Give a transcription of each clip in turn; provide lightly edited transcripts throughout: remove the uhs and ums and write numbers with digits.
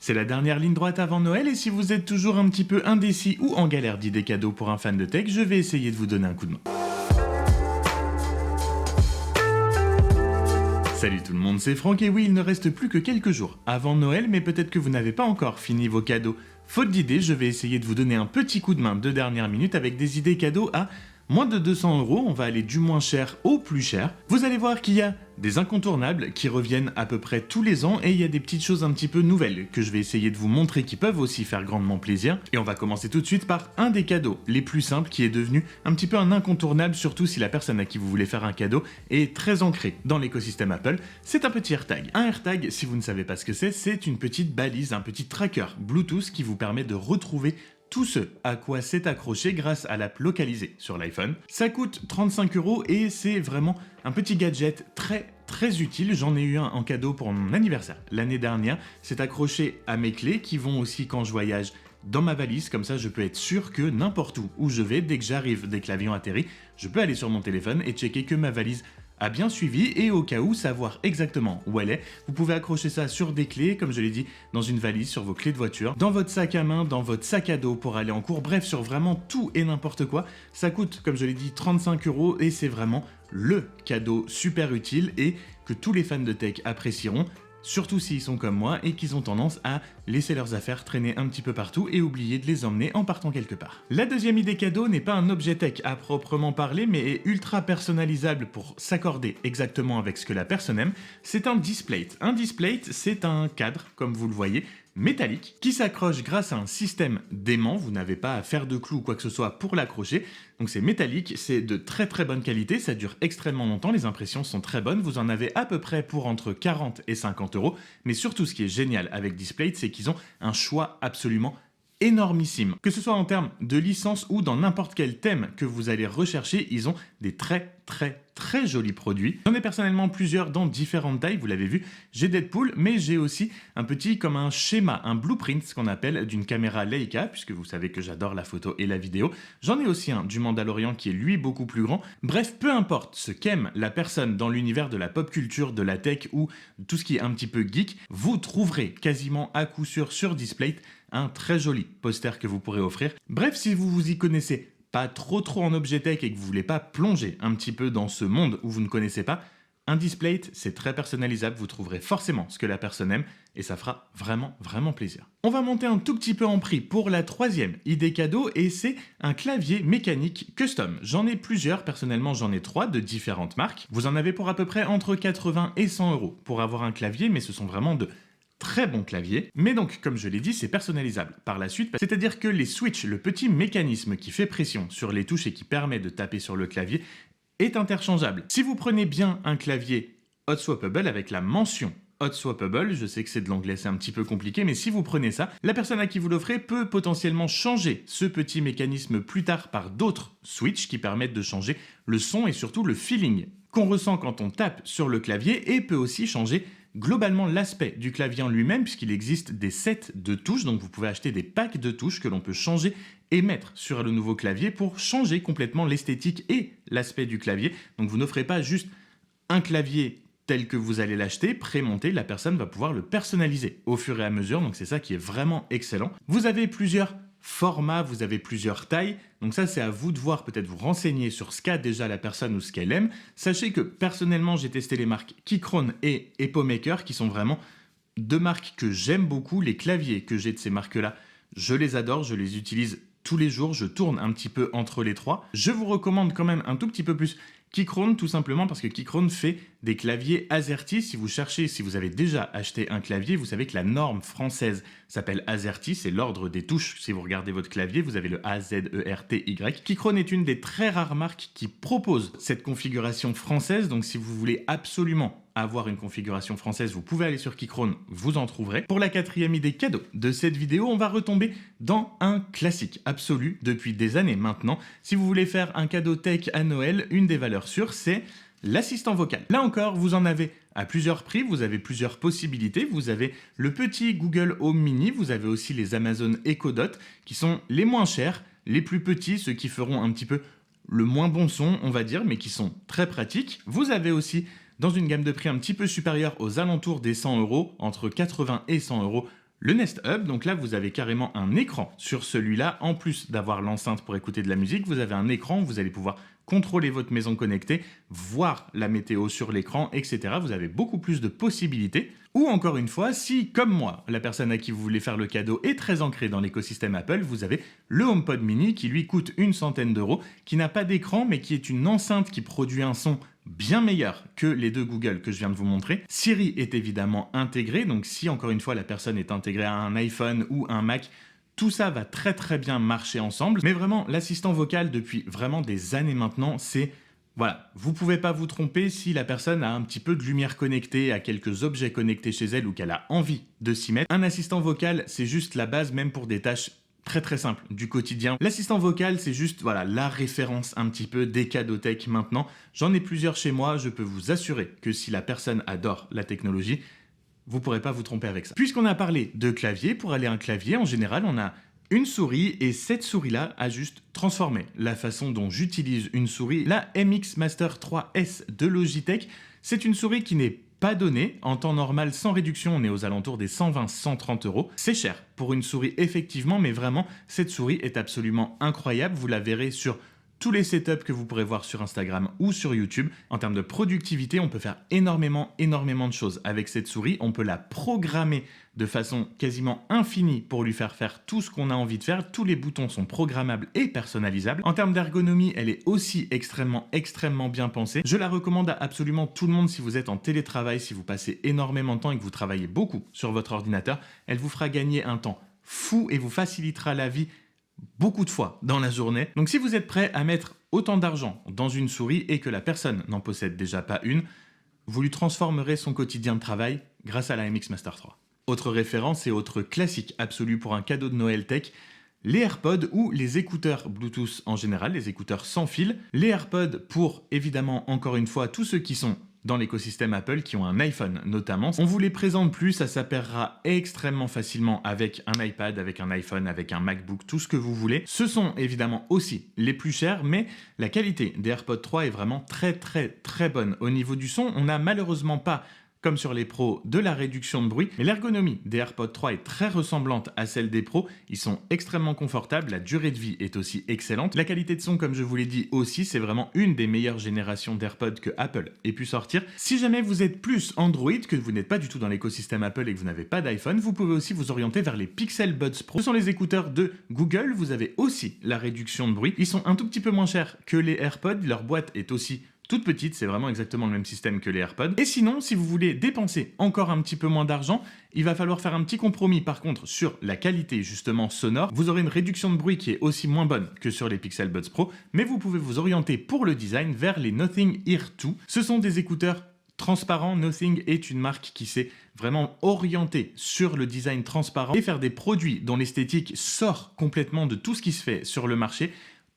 C'est la dernière ligne droite avant Noël et si vous êtes toujours un petit peu indécis ou en galère d'idées cadeaux pour un fan de tech, je vais essayer de vous donner un coup de main. Salut tout le monde, c'est Franck et oui, il ne reste plus que quelques jours avant Noël, mais peut-être que vous n'avez pas encore fini vos cadeaux. Faute d'idées, je vais essayer de vous donner un petit coup de main de dernière minute avec des idées cadeaux à moins de 200 €, on va aller du moins cher au plus cher. Vous allez voir qu'il y a des incontournables qui reviennent à peu près tous les ans et il y a des petites choses un petit peu nouvelles que je vais essayer de vous montrer qui peuvent aussi faire grandement plaisir. Et on va commencer tout de suite par un des cadeaux les plus simples qui est devenu un petit peu un incontournable, surtout si la personne à qui vous voulez faire un cadeau est très ancrée dans l'écosystème Apple. C'est un petit AirTag. Un AirTag, si vous ne savez pas ce que c'est une petite balise, un petit tracker Bluetooth qui vous permet de retrouver tout ce à quoi c'est accroché grâce à l'app localisée sur l'iPhone. Ça coûte 35 € et c'est vraiment un petit gadget très utile. J'en ai eu un en cadeau pour mon anniversaire l'année dernière. C'est accroché à mes clés qui vont aussi quand je voyage dans ma valise, comme ça je peux être sûr que n'importe où je vais, dès que j'arrive, dès que l'avion atterrit, je peux aller sur mon téléphone et checker que ma valise a bien suivi et au cas où savoir exactement où elle est. Vous pouvez accrocher ça sur des clés, comme je l'ai dit, dans une valise, sur vos clés de voiture, dans votre sac à main, dans votre sac à dos pour aller en cours, bref, sur vraiment tout et n'importe quoi. Ça coûte, comme je l'ai dit, 35 € et c'est vraiment le cadeau super utile et que tous les fans de tech apprécieront. Surtout s'ils sont comme moi et qu'ils ont tendance à laisser leurs affaires traîner un petit peu partout et oublier de les emmener en partant quelque part. La deuxième idée cadeau n'est pas un objet tech à proprement parler, mais est ultra personnalisable pour s'accorder exactement avec ce que la personne aime. C'est un displate. Un displate, c'est un cadre, comme vous le voyez, métallique, qui s'accroche grâce à un système d'aimant. Vous n'avez pas à faire de clous ou quoi que ce soit pour l'accrocher. Donc c'est métallique, c'est de très bonne qualité, ça dure extrêmement longtemps, les impressions sont très bonnes, vous en avez à peu près pour entre 40 et 50 €. Mais surtout ce qui est génial avec Displate, c'est qu'ils ont un choix absolument énormissime. Que ce soit en termes de licence ou dans n'importe quel thème que vous allez rechercher, ils ont des très jolis produits. J'en ai personnellement plusieurs dans différentes tailles, vous l'avez vu. J'ai Deadpool, mais j'ai aussi un petit comme un schéma, un blueprint, ce qu'on appelle d'une caméra Leica, puisque vous savez que j'adore la photo et la vidéo. J'en ai aussi un du Mandalorian qui est lui beaucoup plus grand. Bref, peu importe ce qu'aime la personne dans l'univers de la pop culture, de la tech ou tout ce qui est un petit peu geek, vous trouverez quasiment à coup sûr sur Displate un très joli poster que vous pourrez offrir. Bref, si vous vous y connaissez pas trop en objet tech et que vous voulez pas plonger un petit peu dans ce monde où vous ne connaissez pas, un Displate, c'est très personnalisable, vous trouverez forcément ce que la personne aime et ça fera vraiment plaisir. On va monter un tout petit peu en prix pour la troisième idée cadeau et c'est un clavier mécanique custom. J'en ai plusieurs, personnellement j'en ai 3 de différentes marques. Vous en avez pour à peu près entre 80 et 100 € pour avoir un clavier, mais ce sont vraiment de très bon clavier, mais donc comme je l'ai dit c'est personnalisable par la suite, c'est-à-dire que les switches, le petit mécanisme qui fait pression sur les touches et qui permet de taper sur le clavier est interchangeable. Si vous prenez bien un clavier hot swappable avec la mention hot swappable, je sais que c'est de l'anglais, c'est un petit peu compliqué, mais si vous prenez ça, la personne à qui vous l'offrez peut potentiellement changer ce petit mécanisme plus tard par d'autres switches qui permettent de changer le son et surtout le feeling qu'on ressent quand on tape sur le clavier et peut aussi changer globalement l'aspect du clavier en lui-même puisqu'il existe des sets de touches, donc vous pouvez acheter des packs de touches que l'on peut changer et mettre sur le nouveau clavier pour changer complètement l'esthétique et l'aspect du clavier. Donc vous n'offrez pas juste un clavier tel que vous allez l'acheter, prémonté, la personne va pouvoir le personnaliser au fur et à mesure, donc c'est ça qui est vraiment excellent. Vous avez plusieurs formats, vous avez plusieurs tailles, donc ça c'est à vous de voir, peut-être vous renseigner sur ce qu'a déjà la personne ou ce qu'elle aime. Sachez que personnellement j'ai testé les marques Keychron et EpoMaker qui sont vraiment deux marques que j'aime beaucoup. Les claviers que j'ai de ces marques-là, je les adore, je les utilise tous les jours, je tourne un petit peu entre les trois. Je vous recommande quand même un tout petit peu plus Keychron, tout simplement parce que Keychron fait des claviers AZERTY. Si vous cherchez, si vous avez déjà acheté un clavier, vous savez que la norme française s'appelle AZERTY, c'est l'ordre des touches. Si vous regardez votre clavier, vous avez le A, Z, E, R, T, Y. Keychron est une des très rares marques qui propose cette configuration française, donc si vous voulez absolument avoir une configuration française, vous pouvez aller sur Keychron, vous en trouverez. Pour la quatrième idée cadeau de cette vidéo, on va retomber dans un classique absolu depuis des années maintenant. Si vous voulez faire un cadeau tech à Noël, une des valeurs sûres, c'est l'assistant vocal. Là encore, vous en avez à plusieurs prix, vous avez plusieurs possibilités. Vous avez le petit Google Home Mini, vous avez aussi les Amazon Echo Dot, qui sont les moins chers, les plus petits, ceux qui feront un petit peu le moins bon son, on va dire, mais qui sont très pratiques. Vous avez aussi dans une gamme de prix un petit peu supérieure aux alentours des 100 €, entre 80 et 100 €, Le Nest Hub, donc là vous avez carrément un écran sur celui-là, en plus d'avoir l'enceinte pour écouter de la musique, vous avez un écran où vous allez pouvoir contrôler votre maison connectée, voir la météo sur l'écran, etc. Vous avez beaucoup plus de possibilités. Ou encore une fois, si, comme moi, la personne à qui vous voulez faire le cadeau est très ancrée dans l'écosystème Apple, vous avez le HomePod mini qui lui coûte une centaine d'euros, qui n'a pas d'écran mais qui est une enceinte qui produit un son bien meilleur que les deux Google que je viens de vous montrer. Siri est évidemment intégré, donc si encore une fois la personne est intégrée à un iPhone ou un Mac, tout ça va très très bien marcher ensemble. Mais vraiment, l'assistant vocal depuis vraiment des années maintenant, c'est... Voilà, vous pouvez pas vous tromper si la personne a un petit peu de lumière connectée, a quelques objets connectés chez elle ou qu'elle a envie de s'y mettre. Un assistant vocal, c'est juste la base même pour des tâches très très simple du quotidien. L'assistant vocal, c'est juste voilà la référence un petit peu des cadeaux tech maintenant. J'en ai plusieurs chez moi, je peux vous assurer que si la personne adore la technologie, vous ne pourrez pas vous tromper avec ça. Puisqu'on a parlé de clavier, pour aller à un clavier, en général, on a une souris et cette souris-là a juste transformé la façon dont j'utilise une souris. La MX Master 3S de Logitech, c'est une souris qui n'est pas donnée. En temps normal, sans réduction, on est aux alentours des 120-130 euros. C'est cher pour une souris, effectivement, mais vraiment, cette souris est absolument incroyable. Vous la verrez sur tous les setups que vous pourrez voir sur Instagram ou sur YouTube. En termes de productivité, on peut faire énormément de choses avec cette souris. On peut la programmer de façon quasiment infinie pour lui faire faire tout ce qu'on a envie de faire. Tous les boutons sont programmables et personnalisables. En termes d'ergonomie, elle est aussi extrêmement bien pensée. Je la recommande à absolument tout le monde si vous êtes en télétravail, si vous passez énormément de temps et que vous travaillez beaucoup sur votre ordinateur. Elle vous fera gagner un temps fou et vous facilitera la vie beaucoup de fois dans la journée. Donc si vous êtes prêt à mettre autant d'argent dans une souris et que la personne n'en possède déjà pas une, vous lui transformerez son quotidien de travail grâce à la MX Master 3. Autre référence et autre classique absolu pour un cadeau de Noël tech, les AirPods ou les écouteurs Bluetooth en général, les écouteurs sans fil. Les AirPods pour, évidemment, encore une fois, tous ceux qui sont dans l'écosystème Apple, qui ont un iPhone notamment. On vous les présente plus, ça s'appairera extrêmement facilement avec un iPad, avec un iPhone, avec un MacBook, tout ce que vous voulez. Ce sont évidemment aussi les plus chers, mais la qualité des AirPods 3 est vraiment très bonne. Au niveau du son, on n'a malheureusement pas, comme sur les pros, de la réduction de bruit. Mais l'ergonomie des AirPods 3 est très ressemblante à celle des pros. Ils sont extrêmement confortables, la durée de vie est aussi excellente. La qualité de son, comme je vous l'ai dit aussi, c'est vraiment une des meilleures générations d'AirPods que Apple ait pu sortir. Si jamais vous êtes plus Android, que vous n'êtes pas du tout dans l'écosystème Apple et que vous n'avez pas d'iPhone, vous pouvez aussi vous orienter vers les Pixel Buds Pro. Ce sont les écouteurs de Google, vous avez aussi la réduction de bruit. Ils sont un tout petit peu moins chers que les AirPods, leur boîte est aussi toute petite, c'est vraiment exactement le même système que les AirPods. Et sinon, si vous voulez dépenser encore un petit peu moins d'argent, il va falloir faire un petit compromis par contre sur la qualité justement sonore. Vous aurez une réduction de bruit qui est aussi moins bonne que sur les Pixel Buds Pro, mais vous pouvez vous orienter pour le design vers les Nothing Ear 2. Ce sont des écouteurs transparents. Nothing est une marque qui s'est vraiment orientée sur le design transparent et faire des produits dont l'esthétique sort complètement de tout ce qui se fait sur le marché.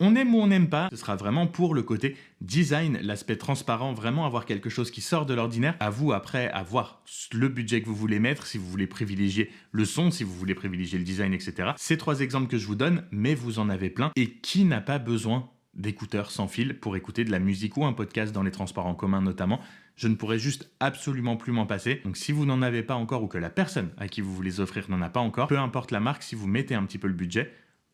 On aime ou on n'aime pas, ce sera vraiment pour le côté design, l'aspect transparent, vraiment avoir quelque chose qui sort de l'ordinaire. À vous après avoir le budget que vous voulez mettre, si vous voulez privilégier le son, si vous voulez privilégier le design, etc. Ces 3 exemples que je vous donne, mais vous en avez plein. Et qui n'a pas besoin d'écouteurs sans fil pour écouter de la musique ou un podcast dans les transports en commun notamment? Je ne pourrais juste absolument plus m'en passer. Donc si vous n'en avez pas encore ou que la personne à qui vous voulez offrir n'en a pas encore, peu importe la marque, si vous mettez un petit peu le budget,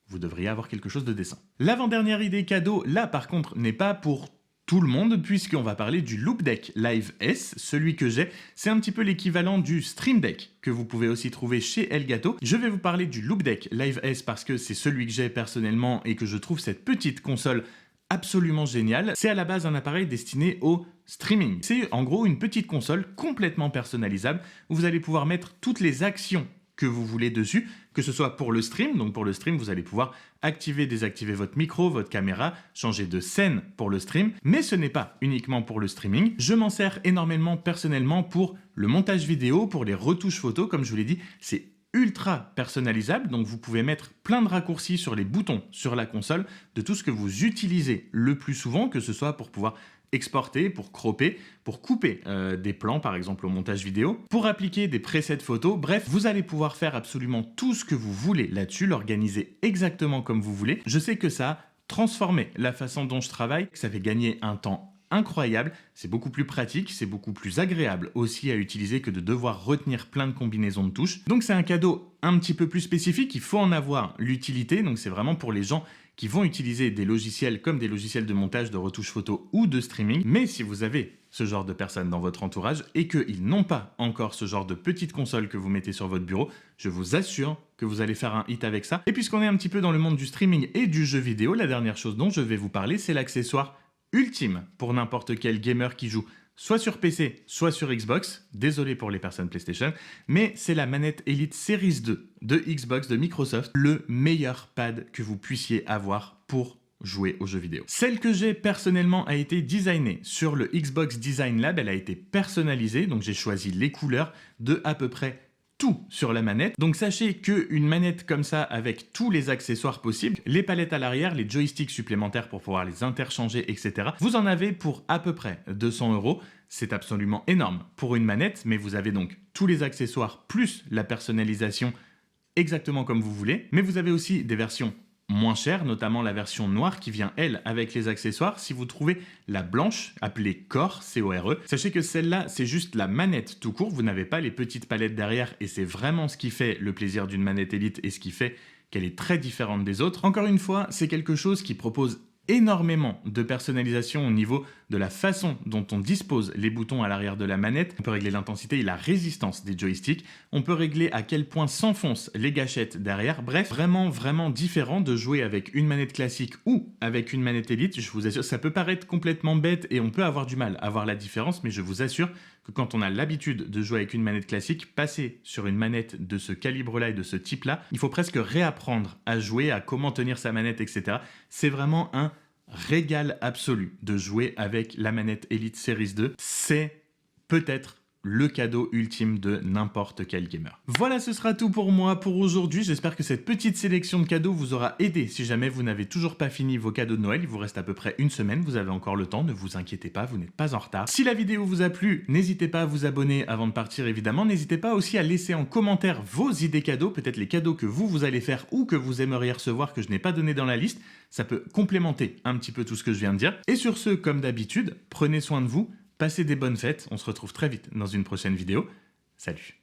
vous devriez avoir quelque chose de décent. L'avant-dernière idée cadeau, là par contre, n'est pas pour tout le monde, puisqu'on va parler du Loupedeck Live S. Celui que j'ai, c'est un petit peu l'équivalent du Stream Deck, que vous pouvez aussi trouver chez Elgato. Je vais vous parler du Loupedeck Live S parce que c'est celui que j'ai personnellement et que je trouve cette petite console absolument géniale. C'est à la base un appareil destiné au streaming. C'est en gros une petite console complètement personnalisable où vous allez pouvoir mettre toutes les actions que vous voulez dessus, que ce soit pour le stream. Donc pour le stream, vous allez pouvoir activer, désactiver votre micro, votre caméra, changer de scène pour le stream. Mais ce n'est pas uniquement pour le streaming. Je m'en sers énormément personnellement pour le montage vidéo, pour les retouches photos. Comme je vous l'ai dit, c'est ultra personnalisable, donc vous pouvez mettre plein de raccourcis sur les boutons sur la console de tout ce que vous utilisez le plus souvent, que ce soit pour pouvoir exporter, pour cropper, pour couper des plans par exemple au montage vidéo, pour appliquer des presets photos. Bref, vous allez pouvoir faire absolument tout ce que vous voulez là-dessus, l'organiser exactement comme vous voulez. Je sais que ça a transformé la façon dont je travaille, que ça fait gagner un temps incroyable, c'est beaucoup plus pratique, c'est beaucoup plus agréable aussi à utiliser que de devoir retenir plein de combinaisons de touches. Donc c'est un cadeau un petit peu plus spécifique, il faut en avoir l'utilité, donc c'est vraiment pour les gens qui vont utiliser des logiciels comme des logiciels de montage, de retouche photo ou de streaming. Mais si vous avez ce genre de personnes dans votre entourage et qu'ils n'ont pas encore ce genre de petite console que vous mettez sur votre bureau, je vous assure que vous allez faire un hit avec ça. Et puisqu'on est un petit peu dans le monde du streaming et du jeu vidéo, la dernière chose dont je vais vous parler, c'est l'accessoire ultime pour n'importe quel gamer qui joue soit sur PC, soit sur Xbox. Désolé pour les personnes PlayStation, mais c'est la manette Elite Series 2 de Xbox de Microsoft, le meilleur pad que vous puissiez avoir pour jouer aux jeux vidéo. Celle que j'ai personnellement a été designée sur le Xbox Design Lab, elle a été personnalisée, donc j'ai choisi les couleurs de à peu près tout sur la manette. Donc sachez qu'une manette comme ça avec tous les accessoires possibles, les palettes à l'arrière, les joysticks supplémentaires pour pouvoir les interchanger, etc. Vous en avez pour à peu près 200 €. C'est absolument énorme pour une manette, mais vous avez donc tous les accessoires plus la personnalisation exactement comme vous voulez. Mais vous avez aussi des versions moins chère, notamment la version noire qui vient, elle, avec les accessoires. Si vous trouvez la blanche, appelée Core, C-O-R-E, sachez que celle-là, c'est juste la manette tout court. Vous n'avez pas les petites palettes derrière et c'est vraiment ce qui fait le plaisir d'une manette Elite et ce qui fait qu'elle est très différente des autres. Encore une fois, c'est quelque chose qui propose énormément de personnalisation au niveau de la façon dont on dispose les boutons à l'arrière de la manette. On peut régler l'intensité et la résistance des joysticks. On peut régler à quel point s'enfoncent les gâchettes derrière. Bref, vraiment différent de jouer avec une manette classique ou avec une manette Elite. Je vous assure, ça peut paraître complètement bête et on peut avoir du mal à voir la différence, mais je vous assure que quand on a l'habitude de jouer avec une manette classique, passer sur une manette de ce calibre-là et de ce type-là, il faut presque réapprendre à jouer, à comment tenir sa manette, etc. C'est vraiment un régal absolu de jouer avec la manette Elite Series 2. C'est peut-être le cadeau ultime de n'importe quel gamer. Voilà, ce sera tout pour moi pour aujourd'hui. J'espère que cette petite sélection de cadeaux vous aura aidé. Si jamais vous n'avez toujours pas fini vos cadeaux de Noël, il vous reste à peu près une semaine. Vous avez encore le temps, ne vous inquiétez pas, vous n'êtes pas en retard. Si la vidéo vous a plu, n'hésitez pas à vous abonner avant de partir évidemment. N'hésitez pas aussi à laisser en commentaire vos idées cadeaux, peut-être les cadeaux que vous allez faire ou que vous aimeriez recevoir que je n'ai pas donné dans la liste. Ça peut complémenter un petit peu tout ce que je viens de dire. Et sur ce, comme d'habitude, prenez soin de vous. Passez des bonnes fêtes, on se retrouve très vite dans une prochaine vidéo. Salut!